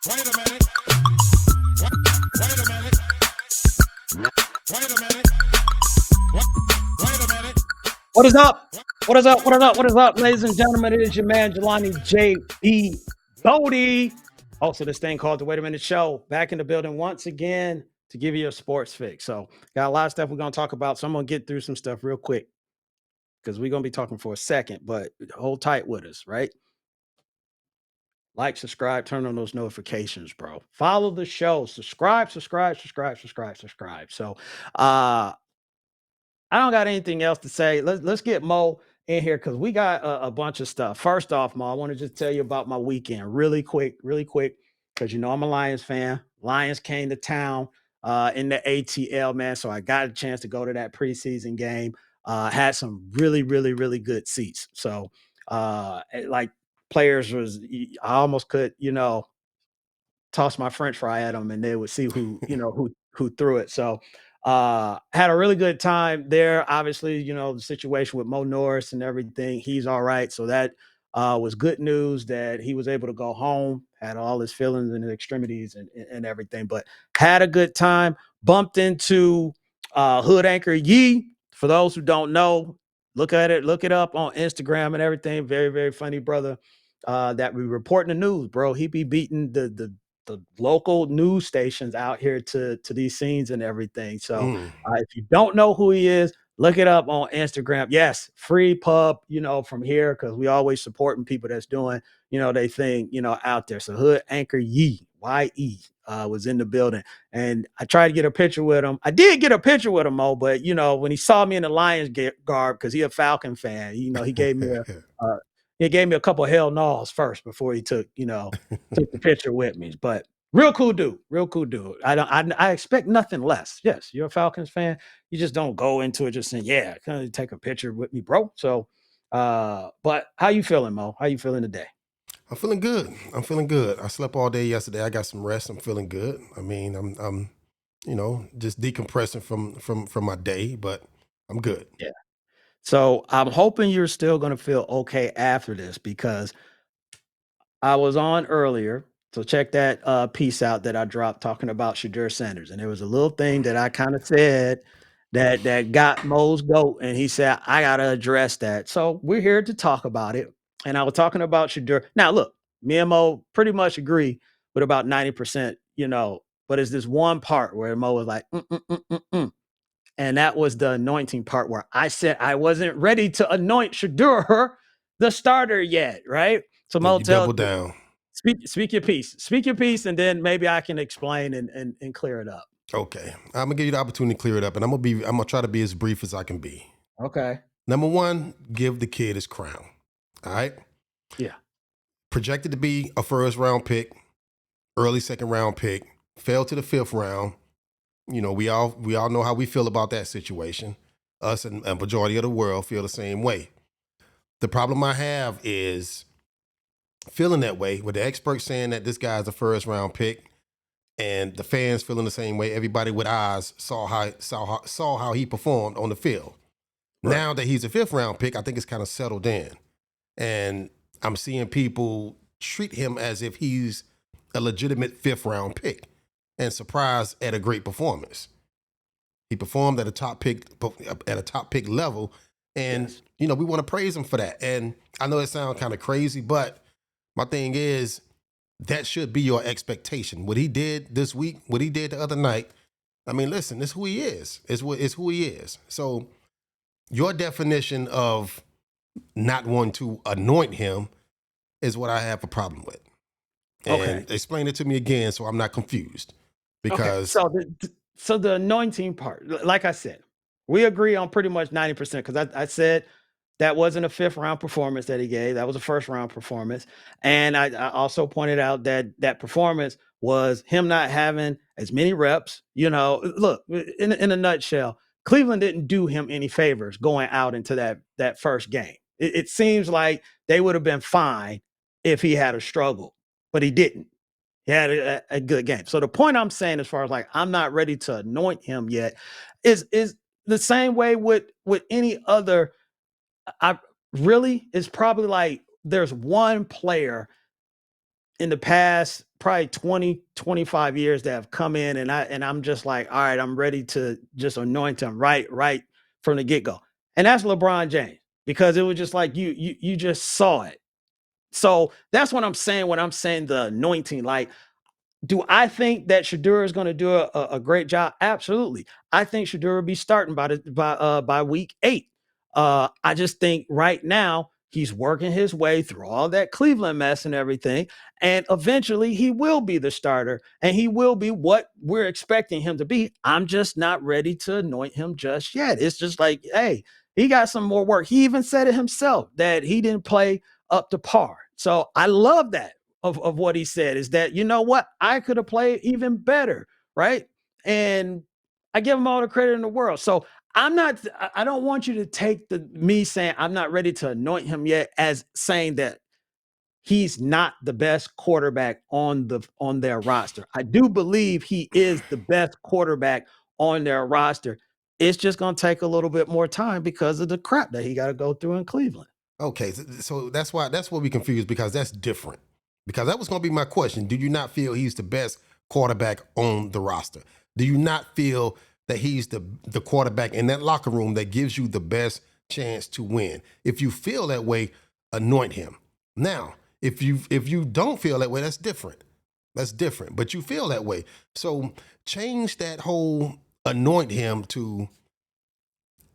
Wait a minute. Wait a minute. Wait a minute. Wait a minute. What is up? What is up? What is up? What is up, ladies and gentlemen? It is your man, Jelani J.B. Bodie, host of this thing called the Wait a Minute Show. Back in the building once again to give you a sports fix. So, got a lot of stuff we're going to talk about. So, I'm going to get through some stuff real quick because we're going to be talking for a second, but hold tight with us, right? Like, subscribe, turn on those notifications, bro. Follow the show. Subscribe. So, I don't got anything else to say. Let's get Mo in here because we got a bunch of stuff. First off, Mo, I want to just tell you about my weekend really quick, because you know I'm a Lions fan. Lions came to town in the ATL, man. So I got a chance to go to that preseason game. Had some really good seats. So like players was I almost could, toss my french fry at them and they would see who threw it. So had a really good time there. Obviously, the situation with Mo Norris and everything, he's all right. So that was good news that he was able to go home, had all his feelings and his extremities and everything, but had a good time. Bumped into Hood Anchor Yee. For those who don't know, look it up on Instagram and everything. Very funny brother that we reporting the news, bro. He be beating the local news stations out here to these scenes and everything. So if you don't know who he is, look it up on Instagram. Yes, free pub, from here because we always supporting people that's doing, they thing, out there. So Hood Anchor Yee, YE, was in the building, and I tried to get a picture with him. I did get a picture with him, Mo, but when he saw me in the Lions garb because he a Falcon fan, he gave me a couple of hell no's first before he took the picture with me. But real cool dude, real cool dude. I expect nothing less. Yes, you're a Falcons fan. You just don't go into it just saying, yeah, kind of take a picture with me, bro. So but how you feeling, Mo? How you feeling today? I'm feeling good. I'm feeling good. I slept all day yesterday. I got some rest. I'm feeling good. I mean, I'm just decompressing from my day, but I'm good. Yeah. So I'm hoping you're still gonna feel okay after this because I was on earlier. So check that piece out that I dropped talking about Shadur Sanders. And there was a little thing that I kind of said that got Mo's goat. And he said, I gotta address that. So we're here to talk about it. And I was talking about Shadur. Now look, me and Mo pretty much agree with about 90%, but it's this one part where Mo was like, and that was the anointing part where I said I wasn't ready to anoint Shadur the starter yet, right? So Yeah, Mo, you double down. speak your piece. Speak your piece, and then maybe I can explain and clear it up. Okay, I'm gonna give you the opportunity to clear it up, and I'm gonna try to be as brief as I can be. Okay. Number one, give the kid his crown. All right, Yeah. projected to be a first round pick, early second round pick, fell to the fifth round. We all know how we feel about that situation. Us and a majority of the world feel the same way. The problem I have is feeling that way with the experts saying that this guy's a first round pick and the fans feeling the same way. Everybody with eyes saw how he performed on the field. Right. Now that he's a fifth round pick, I think it's kind of settled in. And I'm seeing people treat him as if he's a legitimate fifth round pick and surprised at a great performance. He performed at a top pick level, and Yes. we want to praise him for that. And I know it sounds kind of crazy, but my thing is that should be your expectation. What he did this week, what he did the other night. I mean, listen, it's who he is. It's who he is. So your definition of not wanting to anoint him is what I have a problem with. Okay. And explain it to me again so I'm not confused. Okay. Because So the anointing part, like I said, we agree on pretty much 90% because I said that wasn't a fifth round performance that he gave. That was a first round performance. And I also pointed out that that performance was him not having as many reps. Look, in a nutshell, Cleveland didn't do him any favors going out into that first game. It seems like they would have been fine if he had a struggle, but he didn't. He had a good game. So the point I'm saying, as far as like I'm not ready to anoint him yet, is the same way with any other. I really it's probably like there's one player in the past probably 20, 25 years that have come in, and I'm just like, all right, I'm ready to just anoint him right from the get-go. And that's LeBron James, because it was just like you just saw it. So that's what I'm saying when I'm saying the anointing. Like, do I think that Shedeur is going to do a great job? Absolutely. I think Shedeur will be starting by week 8. I just think right now he's working his way through all that Cleveland mess and everything, and eventually he will be the starter, and he will be what we're expecting him to be. I'm just not ready to anoint him just yet. It's just like, hey, he got some more work. He even said it himself that he didn't play up to par. So I love that of what he said, is that, you know what, I could have played even better, right? And I give him all the credit in the world. So I don't want you to take me saying I'm not ready to anoint him yet as saying that he's not the best quarterback on their roster. I do believe he is the best quarterback on their roster. It's just going to take a little bit more time because of the crap that he got to go through in Cleveland. Okay, so that's why we confused, because that's different. Because that was going to be my question. Do you not feel he's the best quarterback on the roster? Do you not feel that he's the quarterback in that locker room that gives you the best chance to win? If you feel that way, anoint him. Now, if you don't feel that way, that's different. That's different. But you feel that way. So change that whole anoint him to,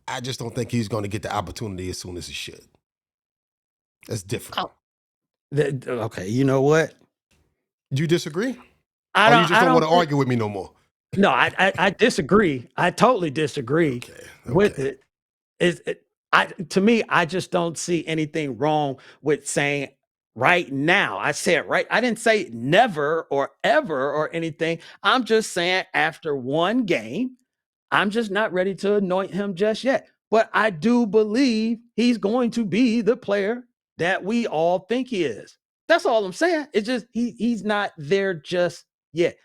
I just don't think he's going to get the opportunity as soon as he should. That's different. Okay, you know what? Do you disagree? I Or don't. you just I don't want don't. to argue with me no more? No, I disagree. I totally disagree with it. To me, I just don't see anything wrong with saying right now. I said right. I didn't say never or ever or anything. I'm just saying after one game, I'm just not ready to anoint him just yet. But I do believe he's going to be the player that we all think he is. That's all I'm saying. It's just he's not there just yet.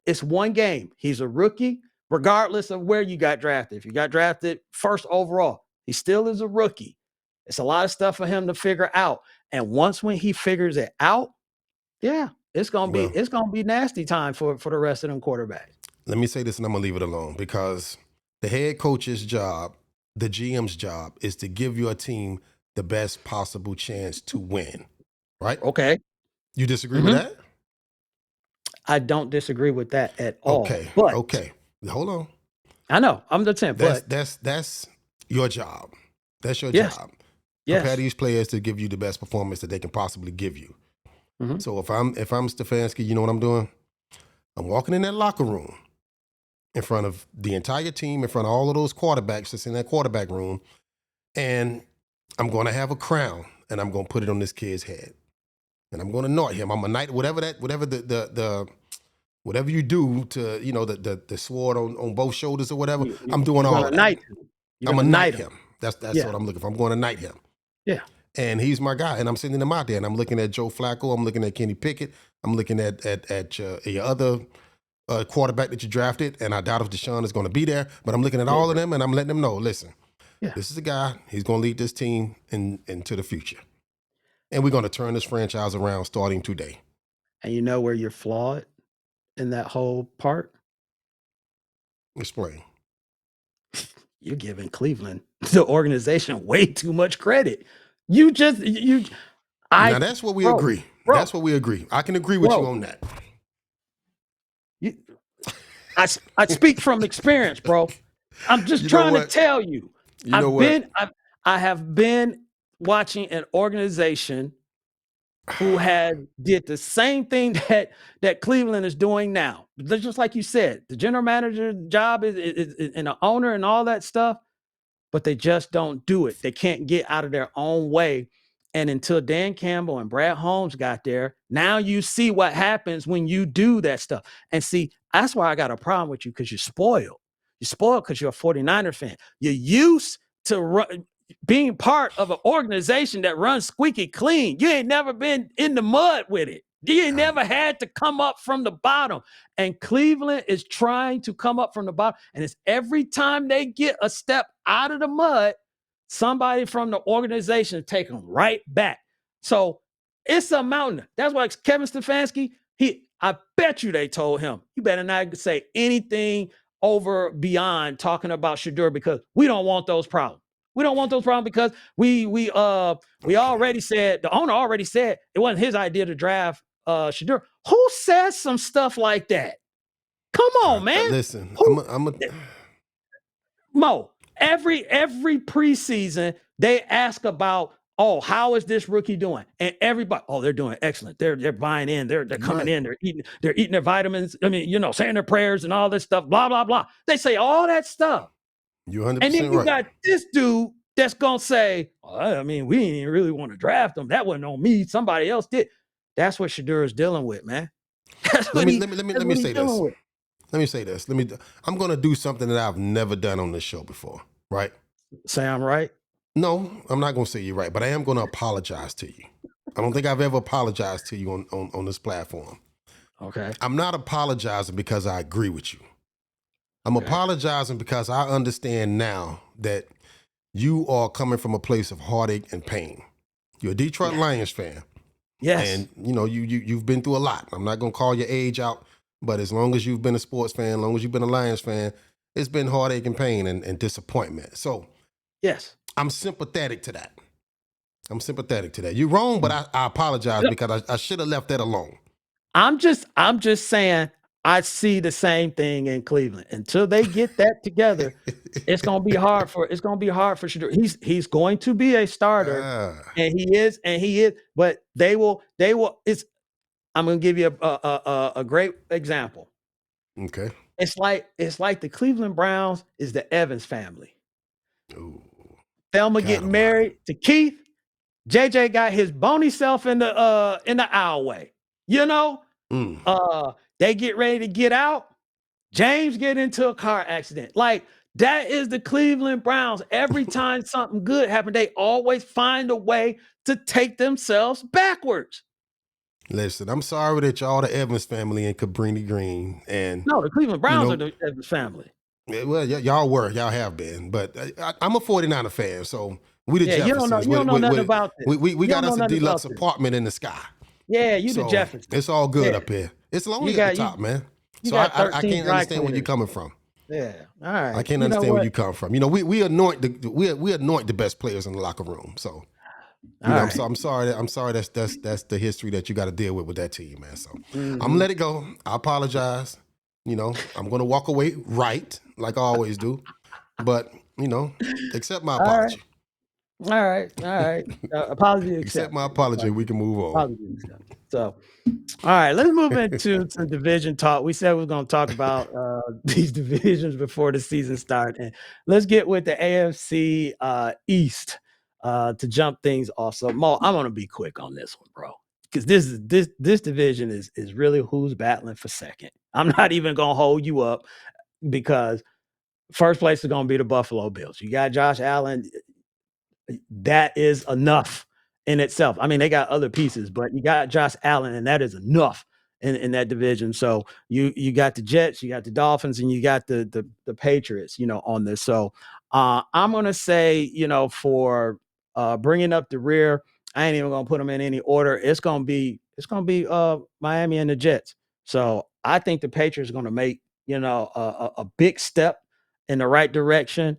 It's one game. He's a rookie, regardless of where you got drafted. If you got drafted first overall, he still is a rookie. It's a lot of stuff for him to figure out. And once when he figures it out, yeah, it's gonna be nasty time for the rest of them quarterbacks. Let me say this, and I'm gonna leave it alone, because the head coach's job, the GM's job, is to give your team the best possible chance to win. Right? Okay. You disagree with Mhm. that? I don't disagree with that at all. Okay. But Okay. Hold on. I know I'm the 10, but That's your job. That's your yes, job. Prepare yes. these players to give you the best performance that they can possibly give you. Mhm. So if I'm Stefanski, you know what I'm doing? I'm walking in that locker room in front of the entire team, in front of all of those quarterbacks that's in that quarterback room, and I'm going to have a crown, and I'm going to put it on this kid's head, and I'm going to anoint him. I'm a knight, whatever the whatever you do to, the sword on both shoulders or whatever. I'm doing You're all gonna of that. knight him. You're I'm gonna gonna knight knight him. him. That's Yeah, what I'm looking for. I'm going to knight him. yeah. And he's my guy, and I'm sending him out there, and I'm looking at Joe Flacco. I'm looking at Kenny Pickett. I'm looking at your other quarterback that you drafted, and I doubt if Deshaun is going to be there. But I'm looking at all of them, and I'm letting them know, listen, Yeah. this is a guy. He's going to lead this team into the future, and we're going to turn this franchise around starting today. And you know where you're flawed in that whole part? Explain. You're giving Cleveland, the organization, way too much credit. You just you Now I that's what we bro, agree. bro, That's what we agree. I can agree with you bro. on that. You, I speak from experience, bro. I'm just You know trying to what? tell you. You know what? I have been watching an organization who had did the same thing that Cleveland is doing now. Just like you said, the general manager job is and the owner and all that stuff, but they just don't do it. They can't get out of their own way. And until Dan Campbell and Brad Holmes got there, now you see what happens when you do that stuff. And see, that's why I got a problem with you, because you're spoiled. You're spoiled because you're a 49er fan. You're used to being part of an organization that runs squeaky clean. You ain't never been in the mud with it. You ain't never had to come up from the bottom. And Cleveland is trying to come up from the bottom. And it's every time they get a step out of the mud, somebody from the organization take them right back. So it's a mountain. That's why Kevin Stefanski, I bet you they told him, you better not say anything over beyond talking about Shedeur because we don't want those problems. We don't want those problems because we already said, the owner already said it wasn't his idea to draft Shedeur. Who says some stuff like that? Come on, man. Listen, Who, I'm a Mo, every preseason they ask about, oh, how is this rookie doing? And everybody, oh, they're doing excellent. They're buying in. They're coming in. They're eating their vitamins. I mean, saying their prayers and all this stuff. Blah blah blah. They say all that stuff, You're 100% and then you right. got this dude that's gonna say, oh, I mean, we didn't really want to draft him. That wasn't on me. Somebody else did. That's what Shedeur is dealing with, man. Let me say this. Let me say this. I'm gonna do something that I've never done on this show before, right? Say I'm right. No, I'm not gonna say you're right, but I am gonna apologize to you. I don't think I've ever apologized to you on this platform. Okay. I'm not apologizing because I agree with you. I'm apologizing because I understand now that you are coming from a place of heartache and pain. You're a Detroit Lions fan. Yes. And you've been through a lot. I'm not gonna call your age out, but as long as you've been a sports fan, as long as you've been a Lions fan, it's been heartache and pain and disappointment. So yes, I'm sympathetic to that. You're wrong, but I apologize because I should have left that alone. I'm just saying I see the same thing in Cleveland. Until they get that together, it's gonna be hard for Shedeur. He's going to be a starter, and he is, but they will. I'm gonna give you a great example. Okay. It's like the Cleveland Browns is the Evans family. Ooh, Thelma getting married to Keith. JJ got his bony self in the aisleway. They get ready to get out. James get into a car accident. Like, that is the Cleveland Browns. Every time something good happened, they always find a way to take themselves backwards. Listen, I'm sorry that y'all the Evans family in Cabrini Green. And no, the Cleveland Browns are the Evans family. Well, y'all have been, but I'm a 49er fan, so we the Jeffersons. You don't know nothing about this. We got us a deluxe apartment in the sky. Yeah, you the Jeffersons. It's all good up here. It's lonely at the top, man. So I can't understand where you're coming from. Yeah, all right. I can't understand where you come from. We anoint the best players in the locker room. So I'm sorry that's the history that you got to deal with that team, man. So I'm gonna let it go. I apologize. I'm gonna walk away right, like I always do. But accept my apology. All right. Apology. Accept my apology. We can move on. So, all right, let's move into some division talk. We said we were going to talk about these divisions before the season starts, and let's get with the AFC East to jump things off. So, Mo, I'm going to be quick on this one, bro, because this division is really who's battling for second. I'm not even going to hold you up because first place is going to be the Buffalo Bills. You got Josh Allen. That is enough in itself. I mean, they got other pieces, but you got Josh Allen, and that is enough in that division. So you got the Jets, you got the Dolphins, and you got the Patriots, on this. So I'm gonna say, for bringing up the rear, I ain't even gonna put them in any order. It's gonna be Miami and the Jets. So I think the Patriots are gonna make a big step in the right direction.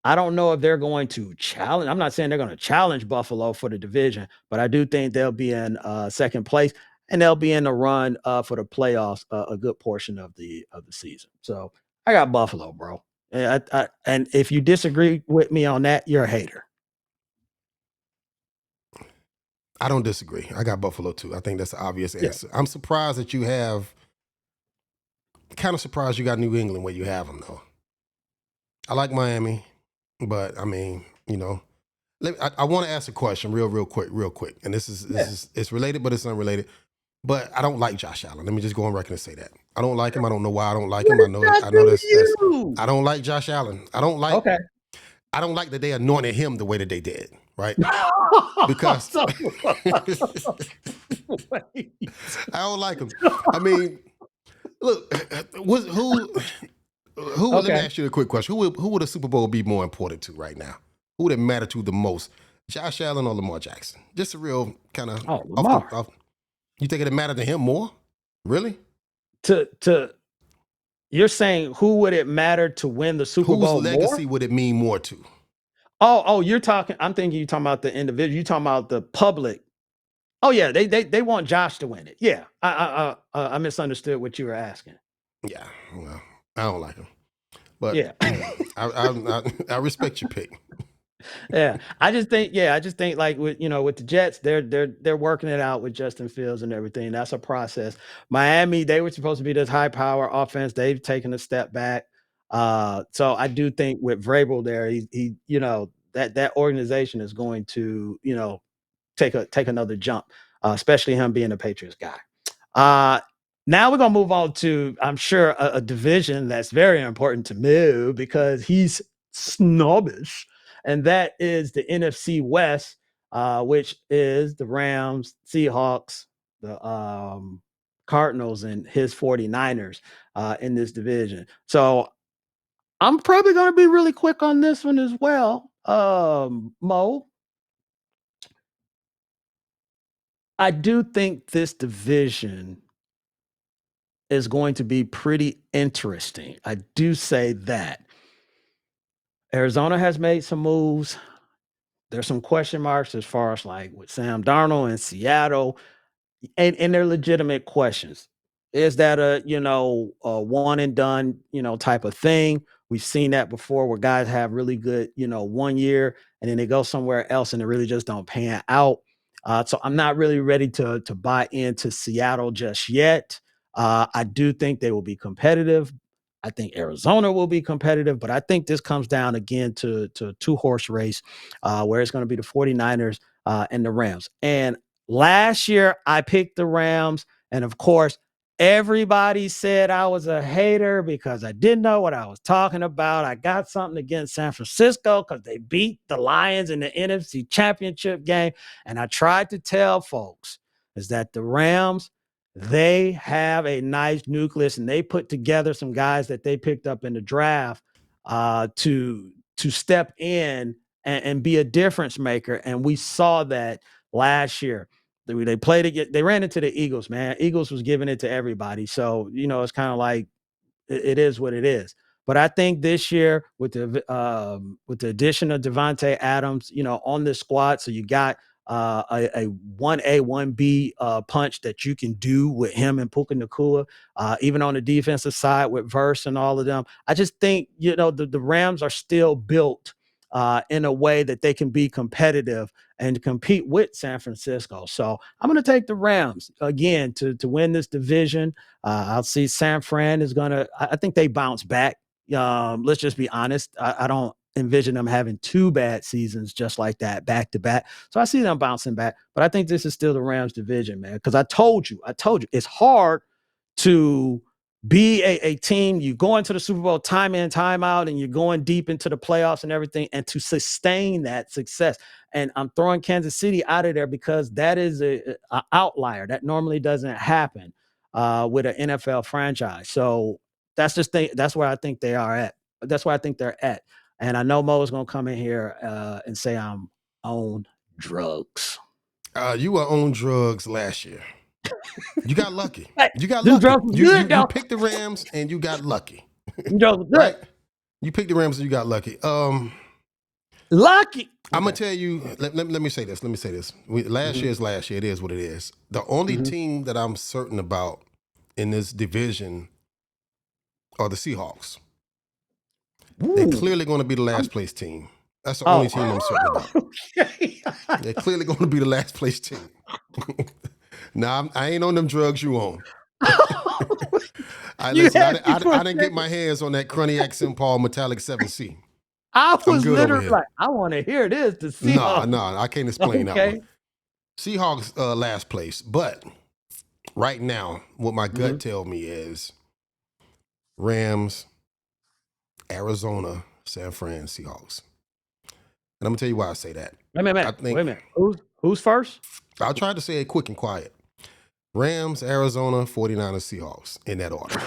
I don't know if they're going to challenge. I'm not saying they're going to challenge Buffalo for the division, but I do think they'll be in second place, and they'll be in the run for the playoffs a good portion of the season. So I got Buffalo, bro. And if you disagree with me on that, you're a hater. I don't disagree. I got Buffalo too. I think that's the obvious answer. I'm surprised that you have. Kind of surprised you got New England where you have them though. I like Miami. But I mean, I want to ask a question real quick. And this is it's related, but it's unrelated. But I don't like Josh Allen. Let me just go on record and say that. I don't like him. I don't know why I don't like him. I know that's I don't like Josh Allen. I don't like that they anointed him the way that they did, right? Because I don't like him. I mean, look, let me ask you a quick question. Who would a Super Bowl be more important to right now? Who would it matter to the most? Josh Allen or Lamar Jackson? Just a real kind of. Lamar. You think it'd matter to him more? Really? To you're saying who would it matter to win the Super Whose Bowl legacy more? would it mean more to? Oh, you're talking. I'm thinking you're talking about the individual. You're talking about the public. Oh yeah, they want Josh to win it. Yeah, I misunderstood what you were asking. Yeah, well, I don't like him, but Yeah. I respect your pick. Yeah, I just think like with the Jets, they're working it out with Justin Fields and everything. That's a process. Miami, they were supposed to be this high power offense. They've taken a step back. So I do think with Vrabel there, he that organization is going to take another jump, especially him being a Patriots guy. Uh, Now we're gonna move on to, I'm sure, a division that's very important to Moo because he's snobbish, and that is the NFC West, which is the Rams, Seahawks, the Cardinals, and his 49ers in this division. So I'm probably going to be really quick on this one as well. Mo, I do think this division is going to be pretty interesting. I do say that. Arizona has made some moves. There's some question marks as far as like with Sam Darnold in Seattle, and they're legitimate questions. Is that a one and done, type of thing? We've seen that before where guys have really good, 1 year and then they go somewhere else and they really just don't pan out. So I'm not really ready to buy into Seattle just yet. I do think they will be competitive. I think Arizona will be competitive, but I think this comes down again to a two-horse race where it's going to be the 49ers and the Rams. And last year, I picked the Rams. And of course, everybody said I was a hater because I didn't know what I was talking about. I got something against San Francisco because they beat the Lions in the NFC Championship game. And I tried to tell folks is that the Rams, they have a nice nucleus and they put together some guys that they picked up in the draft to step in and be a difference maker. And we saw that last year. They played it. They ran into the Eagles, man. Eagles was giving it to everybody. So, it's kind of like it is what it is. But I think this year with the addition of Devontae Adams, on this squad, so you got a 1A, 1B punch that you can do with him and Puka Nacua, even on the defensive side with Verse and all of them. I just think, the Rams are still built in a way that they can be competitive and compete with San Francisco. So I'm going to take the Rams again to win this division. I'll see San Fran is going to, I think they bounce back. Let's just be honest. I don't envision them having two bad seasons just like that back to back. So I see them bouncing back, but I think this is still the Rams division, man. Because I told you, it's hard to be a team. You go into the Super Bowl time in, time out, and you're going deep into the playoffs and everything, and to sustain that success. And I'm throwing Kansas City out of there because that is a outlier. That normally doesn't happen with an NFL franchise. So that's where I think they are at. That's where I think they're at. And I know Mo is going to come in here and say I'm on drugs. You were on drugs last year. You got lucky. Hey, You got them lucky. drugs was good, You though. picked the Rams and you got lucky. Them drugs was good. Right? You picked the Rams and you got lucky. Lucky. I'm gonna tell you. Let me say this. Last year is last year. It is what it is. The only team that I'm certain about in this division are the Seahawks. They're clearly going to be the last place team. That's the only team I'm certain about. Okay. They're clearly going to be the last place team. Now I ain't on them drugs you on. I didn't get my hands on that Crony XM Paul Metallic 7C. I was good over literally here. like, I want to hear this to see. No, I can't explain that one. Seahawks last place, but right now, what my gut tell me is Rams, Arizona, San Fran, Seahawks. And I'm gonna tell you why I say that. Wait a minute. Who's first? I'll try to say it quick and quiet. Rams, Arizona, 49ers, Seahawks, in that order.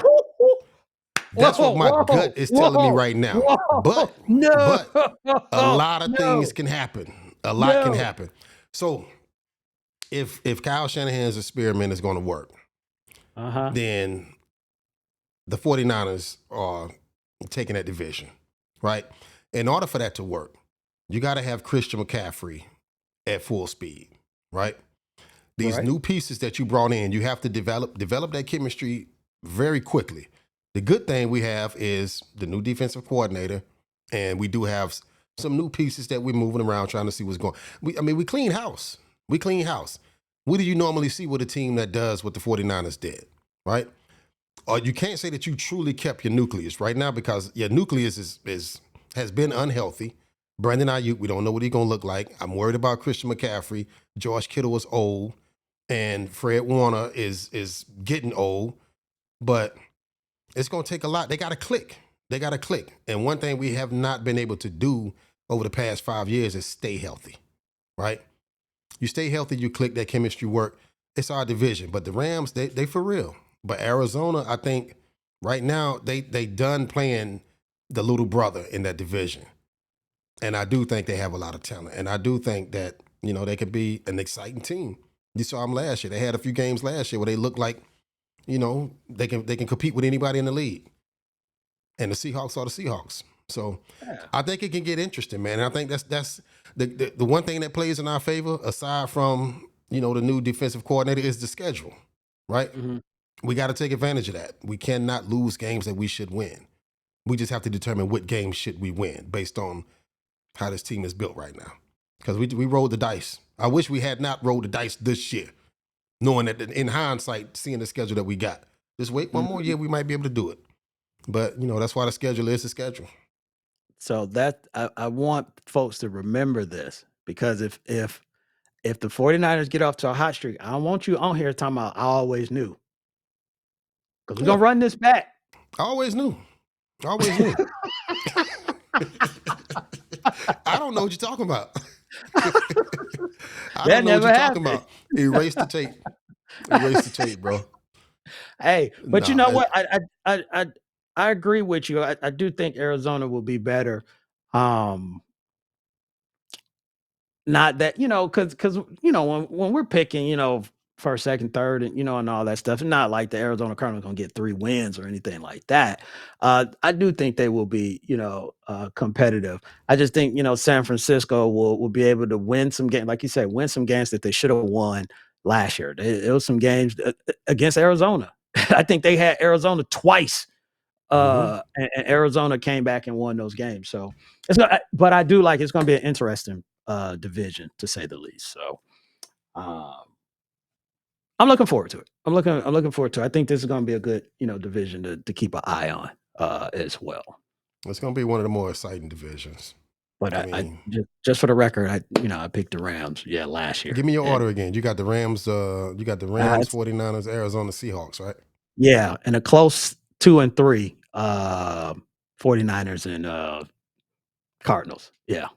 That's what my gut is telling me right now. But a lot of things can happen. A lot can happen. So if Kyle Shanahan's experiment is going to work, then the 49ers are taking that division, right? In order for that to work, you got to have Christian McCaffrey at full speed, right? These Right. new pieces that you brought in, you have to develop that chemistry very quickly. The good thing we have is the new defensive coordinator, and we do have some new pieces that we're moving around trying to see what's going. We clean house. We clean house. What do you normally see with a team that does what the 49ers did, right? Or you can't say that you truly kept your nucleus right now because your nucleus has been unhealthy. Brandon Ayuk, we don't know what he's gonna look like. I'm worried about Christian McCaffrey. George Kittle is old, and Fred Warner is getting old. But it's gonna take a lot. They gotta click. They gotta click. And one thing we have not been able to do over the past 5 years is stay healthy, right? You stay healthy, you click, that chemistry work. It's our division. But the Rams, they for real. But Arizona, I think right now they done playing the little brother in that division. And I do think they have a lot of talent. And I do think that, they could be an exciting team. You saw them last year. They had a few games last year where they looked like, they can compete with anybody in the league. And the Seahawks are the Seahawks. So I think it can get interesting, man. And I think that's the one thing that plays in our favor, aside from, the new defensive coordinator, is the schedule, right? Mm-hmm. We got to take advantage of that. We cannot lose games that we should win. We just have to determine what games should we win based on how this team is built right now. Because we rolled the dice. I wish we had not rolled the dice this year, knowing that in hindsight, seeing the schedule that we got. Just wait one more year, we might be able to do it. But, that's why the schedule is the schedule. So that I want folks to remember this because if the 49ers get off to a hot streak, I don't want you on here talking about I always knew. Because we're gonna run this back. I always knew. I always knew. I don't know what you're talking about. I don't know what you're talking about. Erase the tape. Erase the tape, bro. Hey, but you know what? I agree with you. I do think Arizona will be better. Not that, because when we're picking, first, second, third, and and all that stuff, not like the Arizona Cardinals gonna get 3 wins or anything like that. I do think they will be, competitive. I just think, San Francisco will be able to win some games, like you said, win some games that they should have won last year. It was some games against Arizona. I think they had Arizona twice. And Arizona came back and won those games. So but I do like it's going to be an interesting division to say the least. So I'm looking forward to it. I'm looking forward to it. I think this is going to be a good division to keep an eye on as well. It's going to be one of the more exciting divisions. But I just for the record, I picked the Rams. Yeah, last year. Give me your order again. You got the Rams. You got the Rams, 49ers, Arizona Seahawks, right? Yeah, and a close 2 and 3. 49ers and Cardinals. Yeah.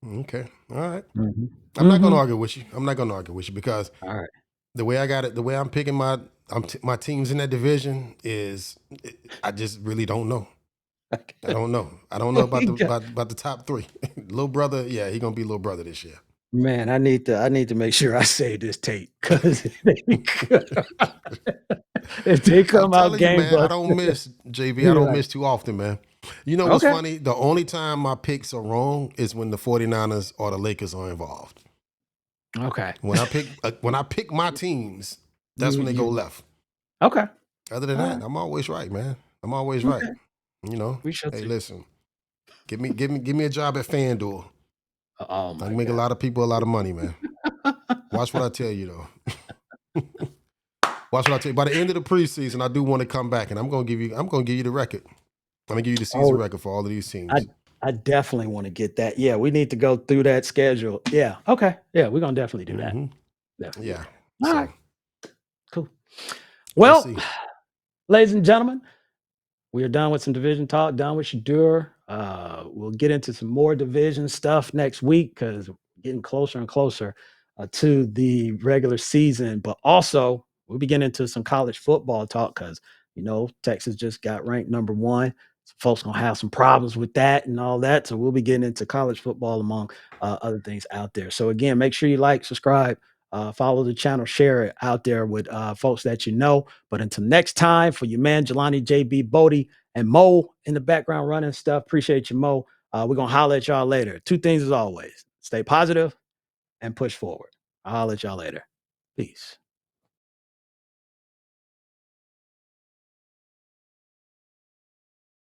Okay. All right. Mm-hmm. I'm not going to argue with you. I'm not going to argue with you because all right. The way I got it, the way I'm picking my teams in that division is, I just really don't know. Okay. I don't know. I don't know about the top 3. Little brother, yeah, he gonna be little brother this year. Man, I need to make sure I save this tape because if they come out game, man, I don't miss JV. I don't miss too often, man. You know what's funny? The only time my picks are wrong is when the 49ers or the Lakers are involved. Okay. When I pick my teams, that's when they go left. Okay. Other than that, I'm always right, man. I'm always right. We should see. Listen, give me a job at FanDuel. Oh my I can make a lot of people a lot of money, man. Watch what I tell you, though. Watch what I tell you. By the end of the preseason, I do want to come back, and I'm gonna give you the record. I'm gonna give you the season record for all of these teams. I definitely want to get that. Yeah, we need to go through that schedule. Yeah. Okay. Yeah, we're gonna definitely do that. Definitely. Yeah. All right. Cool. Well, ladies and gentlemen, we are done with some division talk, done with Shadur. We'll get into some more division stuff next week because we're getting closer and closer to the regular season. But also, we'll be getting into some college football talk because, Texas just got ranked number 1. So folks going to have some problems with that and all that. So we'll be getting into college football among other things out there. So again, make sure you like, subscribe, Follow the channel, share it out there with folks that you know. But until next time, for your man Jelani JB Bodie and Mo in the background running stuff. Appreciate you, Mo. We're gonna holler at y'all later. Two things as always: stay positive and push forward. I'll holler at y'all later. Peace.